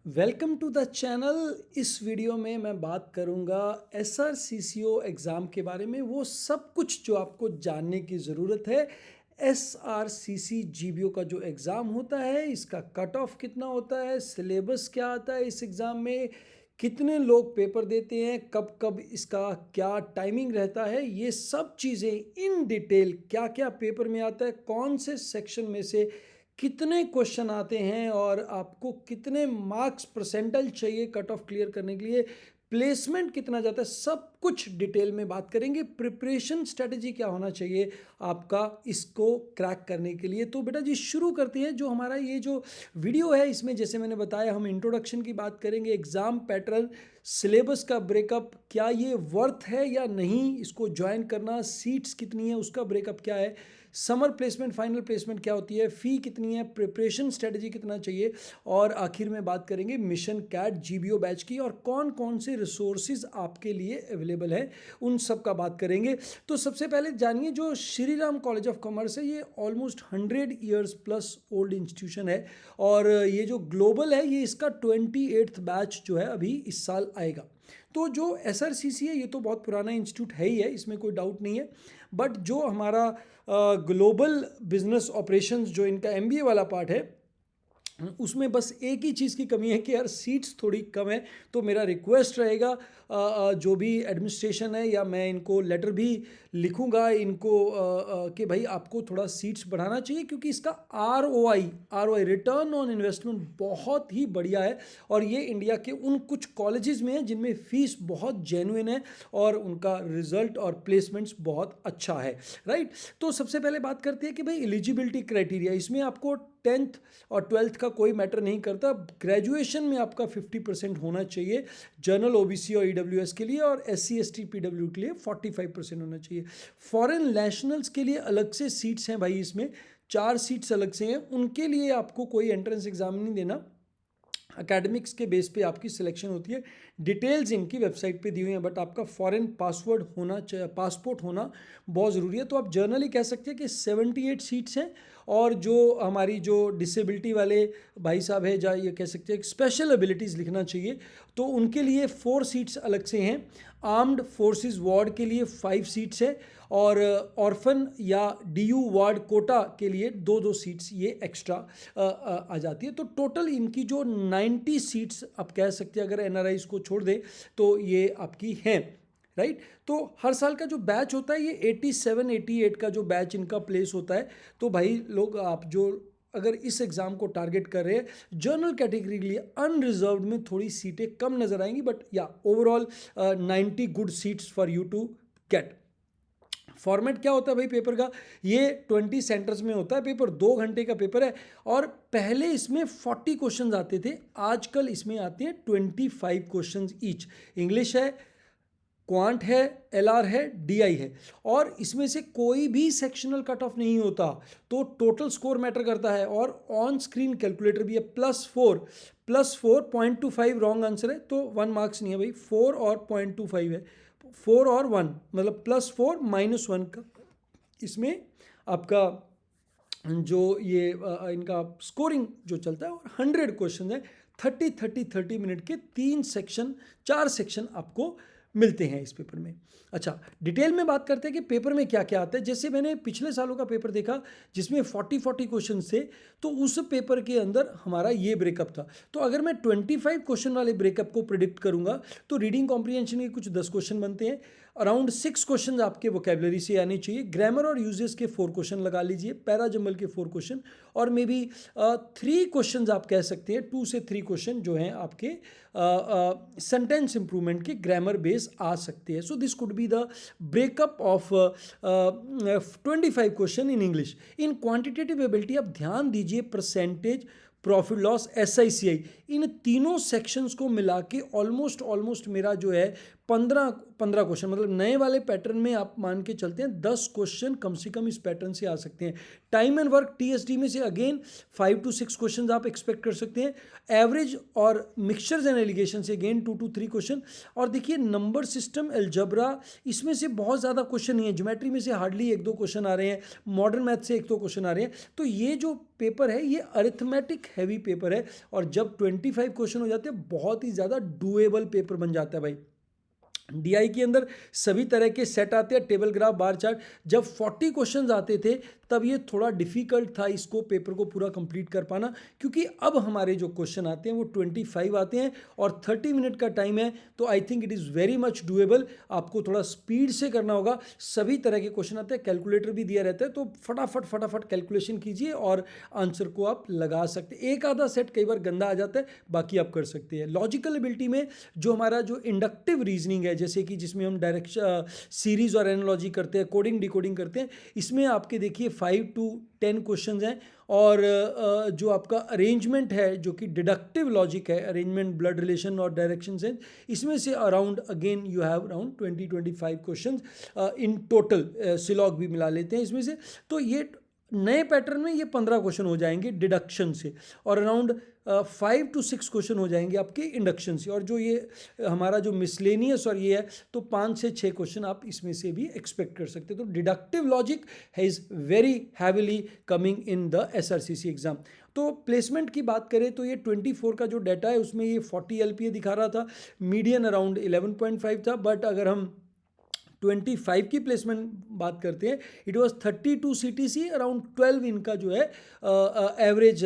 Welcome to the channel. इस video में मैं बात करूंगा SRCCO एग्ज़ाम के बारे में, वो सब कुछ जो आपको जानने की ज़रूरत है। SRCC GBO का जो एग्ज़ाम होता है, इसका कट ऑफ कितना होता है, सिलेबस क्या आता है इस एग्ज़ाम में, कितने लोग पेपर देते हैं, कब कब इसका क्या टाइमिंग रहता है, ये सब चीज़ें इन डिटेल क्या क्या पेपर में आता है, कौन से सेक्शन में से कितने क्वेश्चन आते हैं और आपको कितने मार्क्स परसेंटाइल चाहिए कट ऑफ क्लियर करने के लिए, प्लेसमेंट कितना जाता है, सब कुछ डिटेल में बात करेंगे। प्रिपरेशन स्ट्रेटजी क्या होना चाहिए आपका इसको क्रैक करने के लिए। तो बेटा जी शुरू करते हैं। जो हमारा ये जो वीडियो है, इसमें जैसे मैंने बताया हम इंट्रोडक्शन की बात करेंगे, एग्जाम पैटर्न, सिलेबस का ब्रेकअप, क्या ये वर्थ है या नहीं इसको ज्वाइन करना, सीट्स कितनी है उसका ब्रेकअप क्या है, समर प्लेसमेंट फाइनल प्लेसमेंट क्या होती है, फ़ी कितनी है, प्रिपरेशन स्ट्रेटजी कितना चाहिए, और आखिर में बात करेंगे मिशन कैट GBO बैच की और कौन कौन से रिसोर्सेज आपके लिए अवेलेबल है, उन सब का बात करेंगे। तो सबसे पहले जानिए, जो Shri Ram college of commerce है, ये almost 100 years plus old institution है और ये जो ग्लोबल है, ये इसका 28th बैच जो है अभी इस साल आएगा। तो जो SRCC है, ये तो बहुत पुराना इंस्टीट्यूट है ही है, इसमें कोई डाउट नहीं है। बट जो हमारा ग्लोबल बिजनेस ऑपरेशंस जो इनका MBA वाला पार्ट है, उसमें बस एक ही चीज़ की कमी है कि यार सीट्स थोड़ी कम है। तो मेरा रिक्वेस्ट रहेगा, जो भी एडमिनिस्ट्रेशन है, या मैं इनको लेटर भी लिखूंगा इनको कि भाई आपको थोड़ा सीट्स बढ़ाना चाहिए, क्योंकि इसका ROI रिटर्न ऑन इन्वेस्टमेंट बहुत ही बढ़िया है और ये इंडिया के उन कुछ कॉलेजेस में है जिनमें फीस बहुत जेन्युइन है और उनका रिजल्ट और प्लेसमेंट्स बहुत अच्छा है, राइट। तो सबसे पहले बात करते हैं कि भाई एलिजिबिलिटी क्राइटेरिया, इसमें आपको 10th और 12th का कोई मैटर नहीं करता, ग्रेजुएशन में आपका 50% होना चाहिए, जनरल OBC और EWS के लिए, और SC ST PW के लिए 45% होना चाहिए। फॉरेन नेशनल्स के लिए अलग से सीट्स हैं भाई, इसमें 4 सीट्स अलग से हैं, उनके लिए आपको कोई एंट्रेंस एग्जाम नहीं देना, एकेडमिक्स के बेस पे आपकी सिलेक्शन होती है। डिटेल्स इनकी वेबसाइट पे दी हुई हैं, बट आपका फॉरेन पासपोर्ट होना बहुत ज़रूरी है। तो आप जर्नली कह सकते हैं कि 78 सीट्स हैं, और जो हमारी जो डिसेबिलिटी वाले भाई साहब है, या ये कह सकते हैं स्पेशल एबिलिटीज़ लिखना चाहिए, तो उनके लिए 4 सीट्स अलग से हैं। आर्म्ड फोर्सेस वार्ड के लिए 5 सीट्स है, और ऑर्फन या DU वार्ड कोटा के लिए 2-2 सीट्स ये एक्स्ट्रा आ जाती है। तो टोटल इनकी जो 90 सीट्स आप कह सकते हैं, अगर NRIs को छोड़ दे तो ये आपकी हैं, राइट। तो हर साल का जो बैच होता है, ये 87-88 का जो बैच इनका प्लेस होता है। तो भाई लोग, आप जो अगर इस एग्ज़ाम को टारगेट कर रहे हैं, जनरल कैटेगरी के लिए अनरिजर्व्ड में थोड़ी सीटें कम नज़र आएंगी, बट या overall 90 good seats for you to get. Format क्या होता है भाई पेपर का, ये 20 सेंटर्स में होता है पेपर, 2 घंटे का पेपर है, और पहले इसमें 40 क्वेश्चंस आते थे, आजकल इसमें आते हैं 25 क्वेश्चंस ईच। इंग्लिश है, क्वांट है, LR है, DI है, और इसमें से कोई भी सेक्शनल कट ऑफ नहीं होता, तो टोटल स्कोर मैटर करता है। और ऑन स्क्रीन कैलकुलेटर भी है, +4 0.25 रॉन्ग आंसर है तो 1 मार्क्स नहीं है भाई, 4 और 0.25 है, 4 और 1 मतलब +4 -1 का इसमें आपका जो ये इनका स्कोरिंग जो चलता है, और 100 क्वेश्चन है, 30 मिनट के 4 सेक्शन आपको मिलते हैं इस पेपर में। अच्छा, डिटेल में बात करते हैं कि पेपर में क्या क्या आता है। जैसे मैंने पिछले सालों का पेपर देखा जिसमें 40 क्वेश्चन थे, तो उस पेपर के अंदर हमारा ये ब्रेकअप था। तो अगर मैं 25 क्वेश्चन वाले ब्रेकअप को प्रिडिक्ट करूंगा, तो रीडिंग कॉम्प्रिहेंशन के कुछ 10 क्वेश्चन बनते हैं, अराउंड 6 क्वेश्चन आपके वोकेबलरी से आने चाहिए, ग्रामर और यूजेस के 4 क्वेश्चन लगा लीजिए, पैरा जंबल के 4 क्वेश्चन, और मे बी 3 क्वेश्चन आप कह सकते हैं, 2 से 3 क्वेश्चन जो हैं आपके सेंटेंस इंप्रूवमेंट के ग्रामर बेस आ सकते हैं। So this could be the breakup of 25 question in English. In quantitative ability आप ध्यान दीजिए, परसेंटेज, प्रॉफिट लॉस, SICI, इन तीनों सेक्शंस को मिला के ऑलमोस्ट मेरा जो है 15 15 क्वेश्चन, मतलब नए वाले पैटर्न में आप मान के चलते हैं 10 क्वेश्चन कम से कम इस पैटर्न से आ सकते हैं। टाइम एंड वर्क टीएसडी में से अगेन 5 to 6 क्वेश्चन आप एक्सपेक्ट कर सकते हैं। एवरेज और मिक्सचर्स एंड एलिगेशन से अगेन 2 to 3 क्वेश्चन। और देखिए नंबर सिस्टम, अलजबरा, इसमें से बहुत ज़्यादा क्वेश्चन नहीं है। ज्योमेट्री में से हार्डली 1-2 क्वेश्चन आ रहे हैं, मॉडर्न मैथ से 1-2 क्वेश्चन आ रहे हैं। तो ये जो पेपर है ये अरिथमेटिक हैवी पेपर है, और जब 25 क्वेश्चन हो जाते हैं बहुत ही ज़्यादा डूएबल पेपर बन जाता है भाई। डीआई के अंदर सभी तरह के सेट आते हैं, टेबल ग्राफ, बार चार्ट। जब 40 क्वेश्चंस आते थे तब ये थोड़ा डिफिकल्ट था इसको, पेपर को पूरा कंप्लीट कर पाना, क्योंकि अब हमारे जो क्वेश्चन आते हैं वो 25 आते हैं और 30 मिनट का टाइम है। तो I think it is very much doable. आपको थोड़ा स्पीड से करना होगा। सभी तरह के क्वेश्चन आते हैं, कैलकुलेटर भी दिया रहता है, तो फटाफट फटाफट कैलकुलेशन कीजिए और आंसर को आप लगा सकते हैं। एक आधा सेट कई बार गंदा आ जाता है, बाकी आप कर सकते हैं। लॉजिकल एबिलिटी में जो हमारा जो इंडक्टिव रीजनिंग है, जैसे कि जिसमें हम डायरेक्शन सीरीज और एनालॉजी करते हैं, कोडिंग डिकोडिंग करते हैं, इसमें आपके देखिए 5 to 10 क्वेश्चंस हैं। और जो आपका अरेंजमेंट है, जो कि डिडक्टिव लॉजिक है, अरेंजमेंट, ब्लड रिलेशन और डायरेक्शन सेंस, इसमें से around again you have around 20-25 questions in total. सिलॉग भी मिला लेते हैं इसमें से। तो ये नए पैटर्न में ये 15 क्वेश्चन हो जाएंगे डिडक्शन से, और अराउंड 5 to 6 क्वेश्चन हो जाएंगे आपके इंडक्शन से। और जो ये हमारा जो मिसलेनियस और ये है, तो 5 से 6 क्वेश्चन आप इसमें से भी एक्सपेक्ट कर सकते हैं। तो डिडक्टिव लॉजिक है is very heavily coming in the SRCC exam. तो प्लेसमेंट की बात करें तो ये 24 का जो डाटा है उसमें ये 40 एलपीए दिखा रहा था, मीडियन अराउंड 11.5 था। बट अगर हम 25 की प्लेसमेंट बात करते हैं, इट वाज 32 सीटीसी, अराउंड 12 इनका जो है एवरेज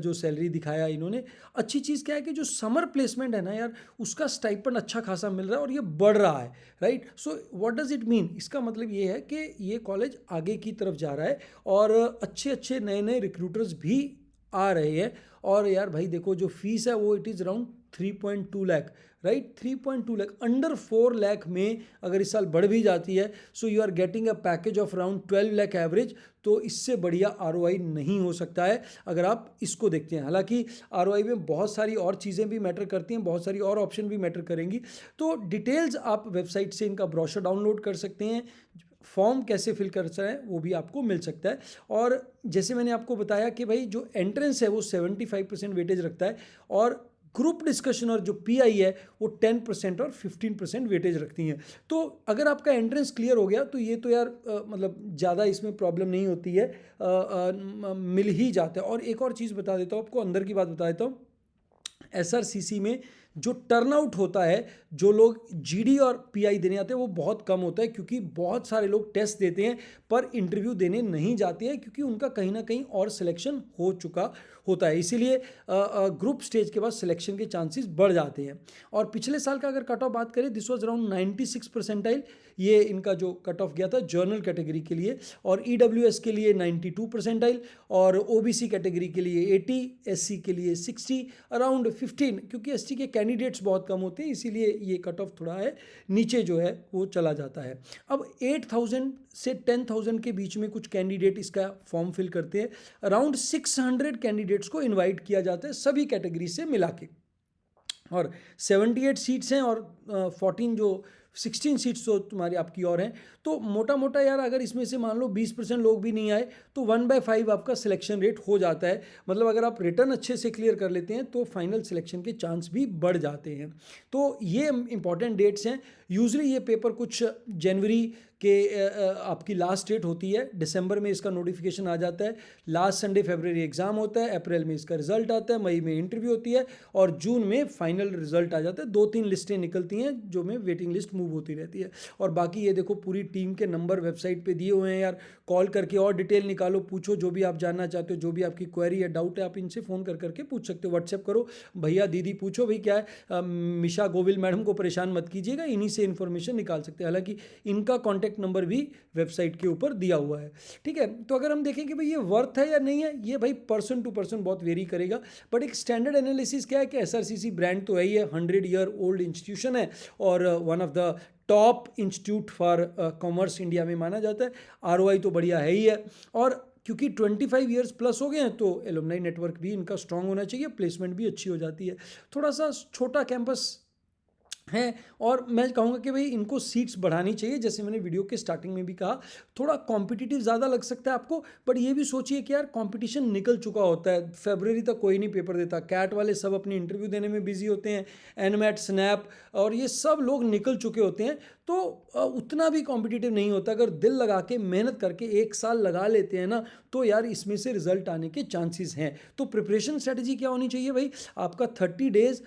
जो सैलरी दिखाया इन्होंने। अच्छी चीज़ क्या है कि जो समर प्लेसमेंट है ना यार, उसका स्टाइपेंड अच्छा खासा मिल रहा है और ये बढ़ रहा है, right. So what does it mean? इसका मतलब ये है कि ये कॉलेज आगे की तरफ जा रहा है और अच्छे अच्छे नए नए रिक्रूटर्स भी आ रहे हैं। और यार भाई देखो, जो फीस है वो it is around 3.2 lakh, right. 3.2 lakh, under 4 lakh में अगर इस साल बढ़ भी जाती है, so you are getting a package of around 12 lakh average. तो इससे बढ़िया आरओआई नहीं हो सकता है अगर आप इसको देखते हैं। हालांकि आरओआई में बहुत सारी और चीज़ें भी मैटर करती हैं, बहुत सारी और ऑप्शन भी मैटर करेंगी। तो डिटेल्स आप वेबसाइट से इनका ब्रोशर डाउनलोड कर सकते हैं। फॉर्म कैसे फिल कर सकते हैं वो भी आपको मिल सकता है। और जैसे मैंने आपको बताया कि भाई जो एंट्रेंस है वो 75% वेटेज रखता है, और ग्रुप डिस्कशन और जो पीआई है वो 10% और 15% वेटेज रखती हैं। तो अगर आपका एंट्रेंस क्लियर हो गया तो ये तो यार मतलब ज़्यादा इसमें प्रॉब्लम नहीं होती है, मिल ही जाता है। और एक और चीज़ बता देता हूँ आपको, अंदर की बात बता देता हूँ। एसआरसीसी में जो टर्नआउट होता है, जो लोग जीडी और पीआई देने आते हैं, वो बहुत कम होता है, क्योंकि बहुत सारे लोग टेस्ट देते हैं पर इंटरव्यू देने नहीं जाते हैं, क्योंकि उनका कहीं ना कहीं और सिलेक्शन हो चुका होता है। इसीलिए ग्रुप स्टेज के बाद सिलेक्शन के चांसेस बढ़ जाते हैं। और पिछले साल का अगर कट ऑफ बात करें, दिस वाज अराउंड 96 परसेंटाइल, ये इनका जो कट ऑफ गया था जर्नल कैटेगरी के लिए, और ईडब्ल्यूएस के लिए 92 परसेंटाइल, और ओबीसी कैटेगरी के लिए 80, एससी के लिए 60, अराउंड 15, क्योंकि एसटी के कैंडिडेट्स बहुत कम होते हैं इसीलिए ये कट ऑफ थोड़ा है नीचे जो है वो चला जाता है। अब 8,000 से 10,000 के बीच में कुछ कैंडिडेट इसका फॉर्म फिल करते हैं। अराउंड 600 कैंडिडेट्स को इनवाइट किया जाता है सभी कैटेगरी से मिला के, और 78 सीट्स हैं, और 16 सीट्स तो तुम्हारी आपकी और हैं। तो मोटा मोटा यार अगर इसमें से मान लो 20% लोग भी नहीं आए तो 1/5 आपका सिलेक्शन रेट हो जाता है। मतलब अगर आप रिटर्न अच्छे से क्लियर कर लेते हैं तो फाइनल सिलेक्शन के चांस भी बढ़ जाते हैं। तो ये इंपॉर्टेंट डेट्स हैं। यूजली ये पेपर कुछ जनवरी के आपकी लास्ट डेट होती है, दिसंबर में इसका नोटिफिकेशन आ जाता है, लास्ट संडे फरवरी एग्जाम होता है, अप्रैल में इसका रिजल्ट आता है, मई में इंटरव्यू होती है, और जून में फाइनल रिजल्ट आ जाता है। 2-3 लिस्टें निकलती हैं जो में वेटिंग लिस्ट मूव होती रहती है। और बाकी ये देखो पूरी टीम के नंबर वेबसाइट पे दिए हुए हैं यार, कॉल करके और डिटेल निकालो, पूछो जो भी आप जानना चाहते हो, जो भी आपकी क्वेरी या डाउट है आप इनसे फ़ोन कर करके पूछ सकते हो। व्हाट्सएप करो, भैया दीदी पूछो भाई क्या है, मिशा गोविल मैडम को परेशान मत कीजिएगा, इन्हीं से इन्फॉर्मेशन निकाल सकते हैं। हालांकि इनका कॉन्टैक्ट नंबर भी वेबसाइट के ऊपर दिया हुआ है, ठीक है। तो अगर हम देखें कि भाई ये वर्थ है या नहीं है, ये भाई पर्सन टू पर्सन बहुत वेरी करेगा। बट एक स्टैंडर्ड एनालिसिस क्या है कि एसआरसीसी ब्रांड तो है ही है, 100 ईयर ओल्ड इंस्टीट्यूशन है, और one of the top institute for commerce India में माना जाता है। आरओआई तो बढ़िया है ही है, और क्योंकि 25 ईयर्स प्लस हो गए हैं तो एलुमनाई नेटवर्क भी इनका स्ट्रांग होना चाहिए, प्लेसमेंट भी अच्छी हो जाती है। थोड़ा सा छोटा कैंपस हैं। और मैं कहूँगा कि भाई इनको सीट्स बढ़ानी चाहिए, जैसे मैंने वीडियो के स्टार्टिंग में भी कहा, थोड़ा कॉम्पिटिटिव ज़्यादा लग सकता है आपको, बट ये भी सोचिए कि यार कंपटीशन निकल चुका होता है, फरवरी तक कोई नहीं पेपर देता, कैट वाले सब अपनी इंटरव्यू देने में बिजी होते हैं, एनमैट, स्नैप और ये सब लोग निकल चुके होते हैं, तो उतना भी कॉम्पिटिटिव नहीं होता। अगर दिल लगा के मेहनत करके 1 साल लगा लेते हैं ना, तो यार इसमें से रिजल्ट आने के चांसेस हैं। तो प्रिपरेशन स्ट्रेटजी क्या होनी चाहिए भाई, आपका 30 डेज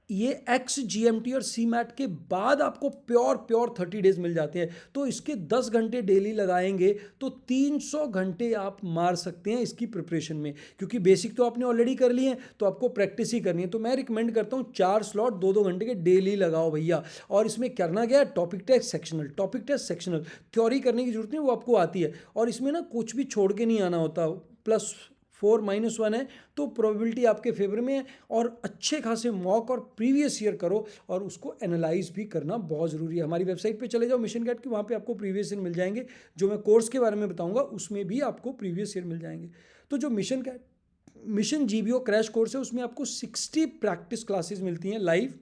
ये एक्स जीएमटी और सी मैट के बाद आपको प्योर 30 डेज मिल जाते हैं, तो इसके 10 घंटे डेली लगाएंगे तो 300 घंटे आप मार सकते हैं इसकी प्रिपरेशन में, क्योंकि बेसिक तो आपने ऑलरेडी कर लिए हैं, तो आपको प्रैक्टिस ही करनी है। तो मैं रिकमेंड करता हूँ 4 स्लॉट 2-2 घंटे के डेली लगाओ भैया। और इसमें करना क्या है, टॉपिक टेस्ट सेक्शनल, थ्योरी करने की जरूरत नहीं, वो आपको आती है, और इसमें ना कुछ भी छोड़ के नहीं आना होता, +4 - 1 है, तो प्रोबेबिलिटी आपके फेवर में है। और अच्छे खासे मॉक और प्रीवियस ईयर करो, और उसको एनालाइज भी करना बहुत ज़रूरी है। हमारी वेबसाइट पे चले जाओ मिशन कैट की, वहाँ पे आपको प्रीवियस ईयर मिल जाएंगे, जो मैं कोर्स के बारे में बताऊंगा उसमें भी आपको प्रीवियस ईयर मिल जाएंगे। तो जो मिशन जीबीओ क्रैश कोर्स है, उसमें आपको 60 प्रैक्टिस क्लासेस मिलती हैं लाइव,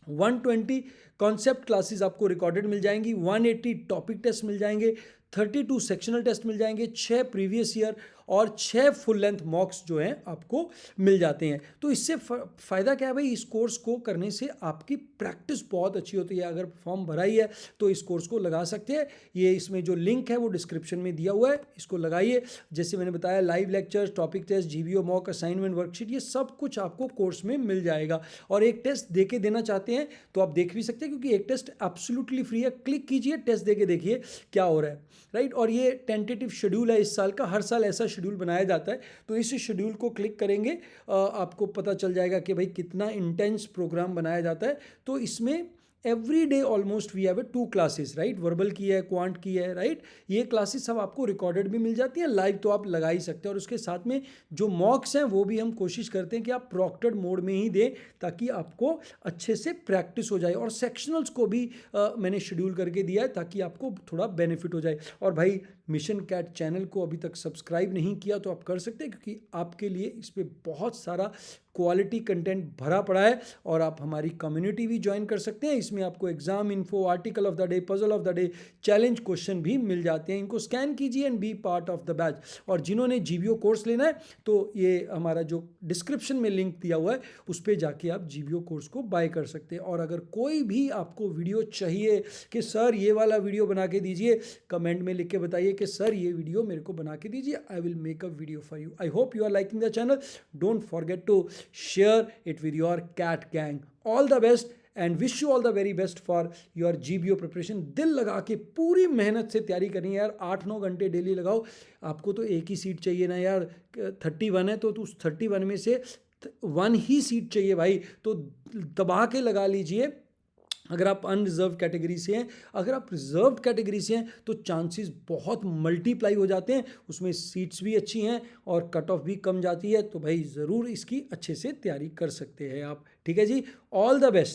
120 कॉन्सेप्ट क्लासेस आपको रिकॉर्डेड मिल जाएंगी, 180 टॉपिक टेस्ट मिल जाएंगे, 32 सेक्शनल टेस्ट मिल जाएंगे, 6 प्रीवियस ईयर और 6 फुल लेंथ मॉक्स जो हैं आपको मिल जाते हैं। तो इससे फ़ायदा क्या है भाई, इस कोर्स को करने से आपकी प्रैक्टिस बहुत अच्छी होती है। अगर फॉर्म भरा ही है तो इस कोर्स को लगा सकते हैं, ये इसमें जो लिंक है वो डिस्क्रिप्शन में दिया हुआ है, इसको लगाइए। जैसे मैंने बताया, live lectures, topic test, GBO mock, assignment, worksheet, ये सब कुछ आपको कोर्स में मिल जाएगा। और एक टेस्ट दे के देना चाहते हैं तो आप देख भी सकते हैं, क्योंकि एक टेस्ट एब्सोल्युटली फ्री है। क्लिक कीजिए, टेस्ट दे के देखिए क्या हो रहा है, राइट। और ये टेंटेटिव शेड्यूल है इस साल का, हर साल ऐसा शेड्यूल बनाया जाता है, तो इस शेड्यूल को क्लिक करेंगे आपको पता चल जाएगा कि भाई कितना इंटेंस प्रोग्राम बनाया जाता है। तो इसमें every day almost we have 2 classes, right, verbal की है, क्वांट की है, राइट। ये क्लासेस सब आपको रिकॉर्डेड भी मिल जाती हैं, लाइव तो आप लगा ही सकते हैं। और उसके साथ में जो मॉक्स हैं वो भी हम कोशिश करते हैं कि आप प्रॉक्टेड मोड में ही दें, ताकि आपको अच्छे से प्रैक्टिस हो जाए। और सेक्शनल्स को भी मैंने शेड्यूल करके दिया है, ताकि आपको थोड़ा बेनिफिट हो जाए। और भाई, मिशन कैट चैनल को अभी तक सब्सक्राइब नहीं किया तो आप कर सकते हैं, क्योंकि आपके लिए इस पर बहुत सारा क्वालिटी कंटेंट भरा पड़ा है। और आप हमारी कम्युनिटी भी ज्वाइन कर सकते हैं, इसमें आपको exam info, article of the day, puzzle of the day, challenge question भी मिल जाते हैं। इनको स्कैन कीजिए and be part of the batch. और जिन्होंने जीबीओ कोर्स लेना है, तो ये हमारा जो डिस्क्रिप्शन में लिंक दिया हुआ है, उस पर जाके आप जीबीओ कोर्स को बाय कर सकते हैं। और अगर कोई भी आपको वीडियो चाहिए कि सर ये वाला वीडियो बना के दीजिए, कमेंट में लिख के बताइए कि सर ये वीडियो मेरे को बना के दीजिए, I will make a video for you. I hope you are liking the channel. Don't forget to share it with your cat gang. All the best and wish you all the very best for your GBO preparation. दिल लगा के पूरी मेहनत से तैयारी करनी है यार, 8-9 घंटे डेली लगाओ। आपको तो एक ही सीट चाहिए ना यार, 31 है तो उस 31 में से 1 ही सीट चाहिए भाई, तो दबा के लगा लीजिए। अगर आप अनरिजर्व कैटेगरी से हैं, अगर आप रिजर्व कैटेगरी से हैं, तो चांसेस बहुत मल्टीप्लाई हो जाते हैं, उसमें सीट्स भी अच्छी हैं और कट ऑफ भी कम जाती है। तो भाई ज़रूर इसकी अच्छे से तैयारी कर सकते हैं आप, ठीक है जी। All the best.